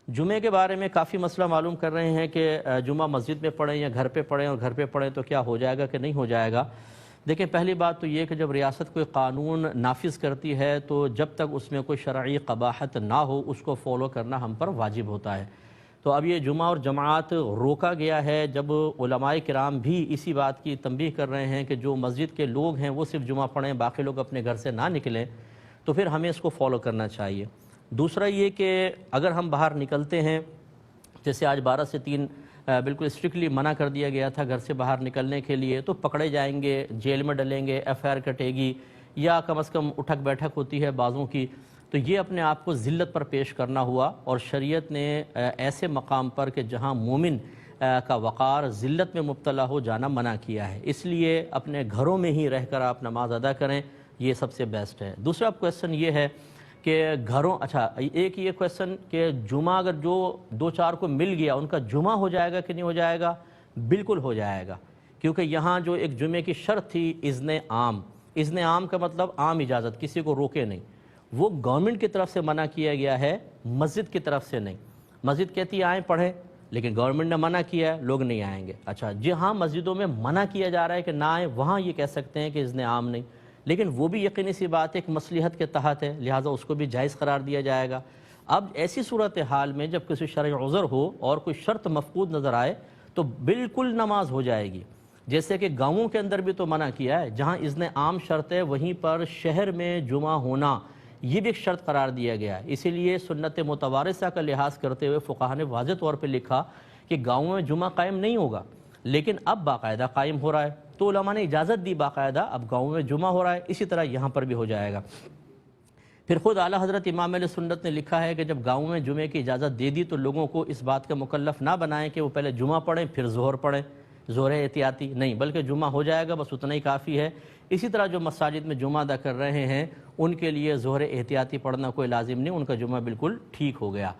جمعے کے بارے میں کافی مسئلہ معلوم کر رہے ہیں کہ جمعہ مسجد میں پڑھیں یا گھر پہ پڑھیں، اور گھر پہ پڑھیں تو کیا ہو جائے گا کہ نہیں ہو جائے گا۔ دیکھیں، پہلی بات تو یہ کہ جب ریاست کوئی قانون نافذ کرتی ہے تو جب تک اس میں کوئی شرعی قباحت نہ ہو اس کو فالو کرنا ہم پر واجب ہوتا ہے۔ تو اب یہ جمعہ اور جماعت روکا گیا ہے جب علماء کرام بھی اسی بات کی تنبیہ کر رہے ہیں کہ جو مسجد کے لوگ ہیں وہ صرف جمعہ پڑھیں، باقی لوگ اپنے گھر سے نہ نکلیں، تو پھر ہمیں اس کو فالو کرنا چاہیے۔ دوسرا یہ کہ اگر ہم باہر نکلتے ہیں، جیسے آج 12 سے 3 بالکل اسٹرکٹلی منع کر دیا گیا تھا گھر سے باہر نکلنے کے لیے، تو پکڑے جائیں گے، جیل میں ڈلیں گے، ایف آئی آر کٹے گی، یا کم از کم اٹھک بیٹھک ہوتی ہے بعضوں کی، تو یہ اپنے آپ کو ذلت پر پیش کرنا ہوا۔ اور شریعت نے ایسے مقام پر کہ جہاں مومن کا وقار ذلت میں مبتلا ہو جانا منع کیا ہے، اس لیے اپنے گھروں میں ہی رہ کر آپ نماز ادا کریں، یہ سب سے بیسٹ ہے۔ دوسرا کویسچن یہ ہے کہ ایک یہ کویسچن کہ جمعہ اگر جو 2-4 کو مل گیا ان کا جمعہ ہو جائے گا کہ نہیں ہو جائے گا؟ بالکل ہو جائے گا، کیونکہ یہاں جو ایک جمعے کی شرط تھی اذن عام، اذن عام کا مطلب عام اجازت، کسی کو روکے نہیں، وہ گورنمنٹ کی طرف سے منع کیا گیا ہے، مسجد کی طرف سے نہیں۔ مسجد کہتی ہے آئیں پڑھیں، لیکن گورنمنٹ نے منع کیا ہے، لوگ نہیں آئیں گے۔ اچھا جی ہاں، مسجدوں میں منع کیا جا رہا ہے کہ نہ آئیں، وہاں یہ کہہ سکتے ہیں کہ اذن عام نہیں، لیکن وہ بھی یقینی سی بات ایک مصلحت کے تحت ہے، لہٰذا اس کو بھی جائز قرار دیا جائے گا۔ اب ایسی صورتحال میں جب کسی شرعی عذر ہو اور کوئی شرط مفقود نظر آئے تو بالکل نماز ہو جائے گی۔ جیسے کہ گاؤں کے اندر بھی تو منع کیا ہے، جہاں اذن عام شرط ہے وہیں پر شہر میں جمعہ ہونا یہ بھی ایک شرط قرار دیا گیا ہے۔ اسی لیے سنت متوارثہ کا لحاظ کرتے ہوئے فقہاء نے واضح طور پہ لکھا کہ گاؤں میں جمعہ قائم نہیں ہوگا، لیکن اب باقاعدہ قائم ہو رہا ہے، تو علماء نے اجازت دی باقاعدہ، اب گاؤں میں جمعہ ہو رہا ہے، اسی طرح یہاں پر بھی ہو جائے گا۔ پھر خود اعلیٰ حضرت امام اہل سنت نے لکھا ہے کہ جب گاؤں میں جمعے کی اجازت دے دی تو لوگوں کو اس بات کا مکلف نہ بنائیں کہ وہ پہلے جمعہ پڑھیں پھر ظہر پڑھیں، ظہر احتیاطی نہیں، بلکہ جمعہ ہو جائے گا، بس اتنا ہی کافی ہے۔ اسی طرح جو مساجد میں جمعہ ادا کر رہے ہیں ان کے لیے ظہر احتیاطی پڑھنا کوئی لازم نہیں، ان کا جمعہ بالکل ٹھیک ہو گیا۔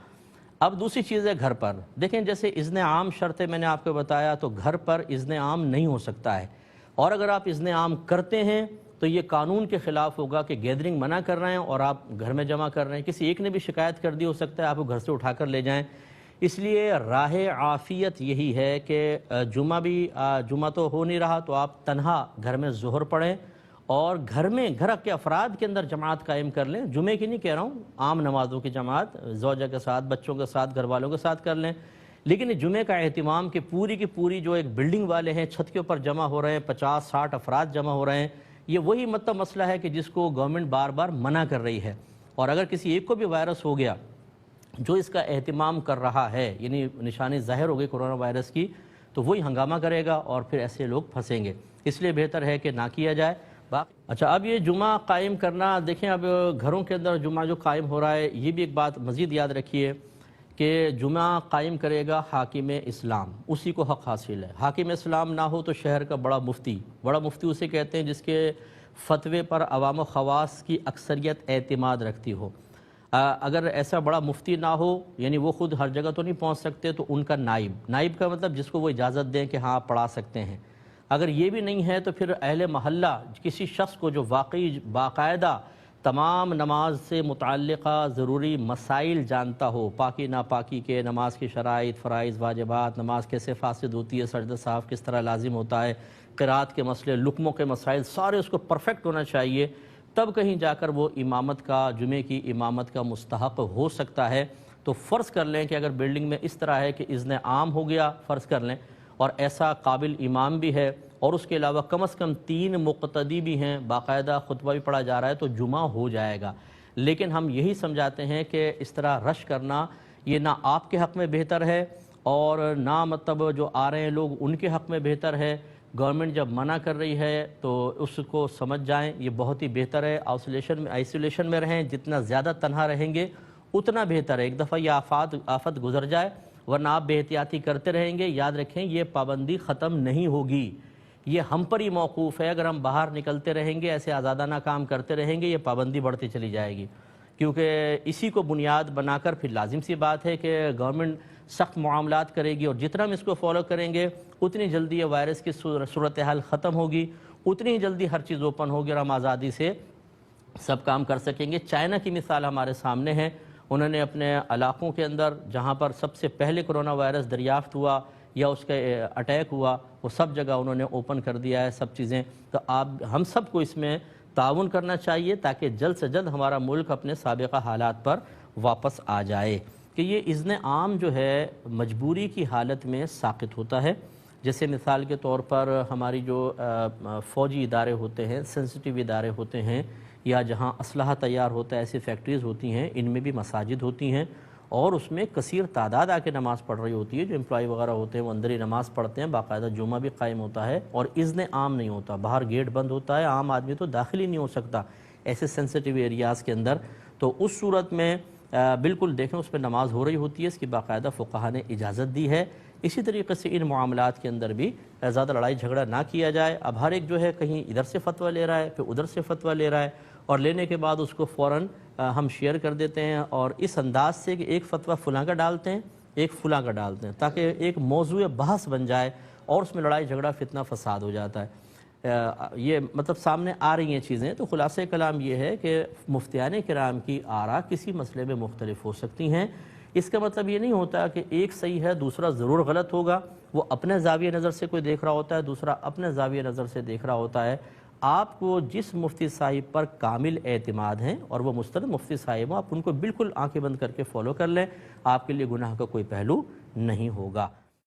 اب دوسری چیز ہے گھر پر، دیکھیں جیسے اذن عام شرط ہے میں نے آپ کو بتایا، تو گھر پر اذن عام نہیں ہو سکتا ہے، اور اگر آپ اذن عام کرتے ہیں تو یہ قانون کے خلاف ہوگا کہ گیدرنگ منع کر رہے ہیں اور آپ گھر میں جمع کر رہے ہیں، کسی ایک نے بھی شکایت کر دی ہو سکتا ہے آپ کو گھر سے اٹھا کر لے جائیں۔ اس لیے راہ عافیت یہی ہے کہ جمعہ تو ہو نہیں رہا تو آپ تنہا گھر میں ظہر پڑھیں، اور گھر کے افراد کے اندر جماعت قائم کر لیں، جمعے کی نہیں کہہ رہا ہوں، عام نمازوں کی جماعت زوجہ کے ساتھ، بچوں کے ساتھ، گھر والوں کے ساتھ کر لیں، لیکن جمعے کا اہتمام کہ پوری کی پوری جو ایک بلڈنگ والے ہیں چھت کے اوپر جمع ہو رہے ہیں، 50-60 افراد جمع ہو رہے ہیں، یہ وہی مسئلہ ہے کہ جس کو گورنمنٹ بار بار منع کر رہی ہے، اور اگر کسی ایک کو بھی وائرس ہو گیا جو اس کا اہتمام کر رہا ہے، یعنی نشانی ظاہر ہو گئی کورونا وائرس کی، تو وہی ہنگامہ کرے گا اور پھر ایسے لوگ پھنسیں گے، اس لیے بہتر ہے کہ نہ کیا جائے۔ اچھا اب یہ جمعہ قائم کرنا، دیکھیں اب گھروں کے اندر جمعہ جو قائم ہو رہا ہے، یہ بھی ایک بات مزید یاد رکھیے کہ جمعہ قائم کرے گا حاکم اسلام، اسی کو حق حاصل ہے۔ حاکم اسلام نہ ہو تو شہر کا بڑا مفتی اسے کہتے ہیں جس کے فتوے پر عوام و خواص کی اکثریت اعتماد رکھتی ہو۔ اگر ایسا بڑا مفتی نہ ہو، یعنی وہ خود ہر جگہ تو نہیں پہنچ سکتے، تو ان کا نائب کا مطلب جس کو وہ اجازت دیں کہ ہاں آپ پڑھا سکتے ہیں۔ اگر یہ بھی نہیں ہے تو پھر اہل محلہ کسی شخص کو جو واقعی باقاعدہ تمام نماز سے متعلقہ ضروری مسائل جانتا ہو، پاکی ناپاکی کے، نماز کی شرائط، فرائض، واجبات، نماز کیسے فاسد ہوتی ہے، سجدہ سہو کس طرح لازم ہوتا ہے، قرات کے مسئلے، لقموں کے مسائل، سارے اس کو پرفیکٹ ہونا چاہیے، تب کہیں جا کر وہ امامت کا، جمعے کی امامت کا مستحق ہو سکتا ہے۔ تو فرض کر لیں کہ اگر بلڈنگ میں اس طرح ہے کہ اذن عام ہو گیا، فرض کر لیں، اور ایسا قابل امام بھی ہے اور اس کے علاوہ کم از کم 3 مقتدی بھی ہیں، باقاعدہ خطبہ بھی پڑھا جا رہا ہے، تو جمعہ ہو جائے گا۔ لیکن ہم یہی سمجھاتے ہیں کہ اس طرح رش کرنا یہ نہ آپ کے حق میں بہتر ہے اور نہ جو آ رہے ہیں لوگ ان کے حق میں بہتر ہے۔ گورنمنٹ جب منع کر رہی ہے تو اس کو سمجھ جائیں، یہ بہت ہی بہتر ہے، آئسولیشن میں رہیں، جتنا زیادہ تنہا رہیں گے اتنا بہتر ہے۔ ایک دفعہ یہ آفت گزر جائے، ورنہ آپ بے احتیاطی کرتے رہیں گے، یاد رکھیں یہ پابندی ختم نہیں ہوگی، یہ ہم پر ہی موقوف ہے۔ اگر ہم باہر نکلتے رہیں گے، ایسے آزادانہ کام کرتے رہیں گے، یہ پابندی بڑھتی چلی جائے گی، کیونکہ اسی کو بنیاد بنا کر پھر لازم سی بات ہے کہ گورنمنٹ سخت معاملات کرے گی، اور جتنا ہم اس کو فالو کریں گے اتنی جلدی یہ وائرس کی صورتحال ختم ہوگی، اتنی ہی جلدی ہر چیز اوپن ہوگی اور ہم آزادی سے سب کام کر سکیں گے۔ چائنا کی مثال ہمارے سامنے ہے، انہوں نے اپنے علاقوں کے اندر جہاں پر سب سے پہلے کرونا وائرس دریافت ہوا یا اس کا اٹیک ہوا وہ سب جگہ انہوں نے اوپن کر دیا ہے سب چیزیں. تو ہم سب کو اس میں تعاون کرنا چاہیے تاکہ جلد سے جلد ہمارا ملک اپنے سابقہ حالات پر واپس آ جائے. کہ یہ اذن عام جو ہے مجبوری کی حالت میں ساقط ہوتا ہے. جیسے مثال کے طور پر ہماری جو فوجی ادارے ہوتے ہیں، سینسٹیو ادارے ہوتے ہیں، یا جہاں اسلحہ تیار ہوتا ہے ایسی فیکٹریز ہوتی ہیں، ان میں بھی مساجد ہوتی ہیں اور اس میں کثیر تعداد آ کے نماز پڑھ رہی ہوتی ہے. جو امپلائی وغیرہ ہوتے ہیں وہ اندر ہی نماز پڑھتے ہیں، باقاعدہ جمعہ بھی قائم ہوتا ہے اور اذن عام نہیں ہوتا، باہر گیٹ بند ہوتا ہے، عام آدمی تو داخل ہی نہیں ہو سکتا ایسے سینسٹیو ایریاز کے اندر. تو اس صورت میں بالکل دیکھیں اس پہ نماز ہو رہی ہوتی ہے، اس کی باقاعدہ فقہا نے اجازت دی ہے. اسی طریقے سے ان معاملات کے اندر بھی زیادہ لڑائی جھگڑا نہ کیا جائے. اب ہر ایک جو ہے کہیں ادھر سے فتویٰ لے رہا ہے پھر ادھر سے فتویٰ لے رہا ہے اور لینے کے بعد اس کو فوراً ہم شیئر کر دیتے ہیں اور اس انداز سے کہ ایک فتویٰ فلاں کا ڈالتے ہیں ایک فلاں کا ڈالتے ہیں تاکہ ایک موضوع بحث بن جائے اور اس میں لڑائی جھگڑا فتنہ فساد ہو جاتا ہے. یہ مطلب سامنے آ رہی ہیں چیزیں. تو خلاصہ کلام یہ ہے کہ مفتیان کرام کی آراء کسی مسئلے میں مختلف ہو سکتی ہیں. اس کا مطلب یہ نہیں ہوتا کہ ایک صحیح ہے دوسرا ضرور غلط ہوگا. وہ اپنے زاویہ نظر سے کوئی دیکھ رہا ہوتا ہے، دوسرا اپنے زاویہ نظر سے دیکھ رہا ہوتا ہے. آپ کو جس مفتی صاحب پر کامل اعتماد ہیں اور وہ مستند مفتی صاحب ہوں، آپ ان کو بالکل آنکھیں بند کر کے فالو کر لیں، آپ کے لیے گناہ کا کوئی پہلو نہیں ہوگا.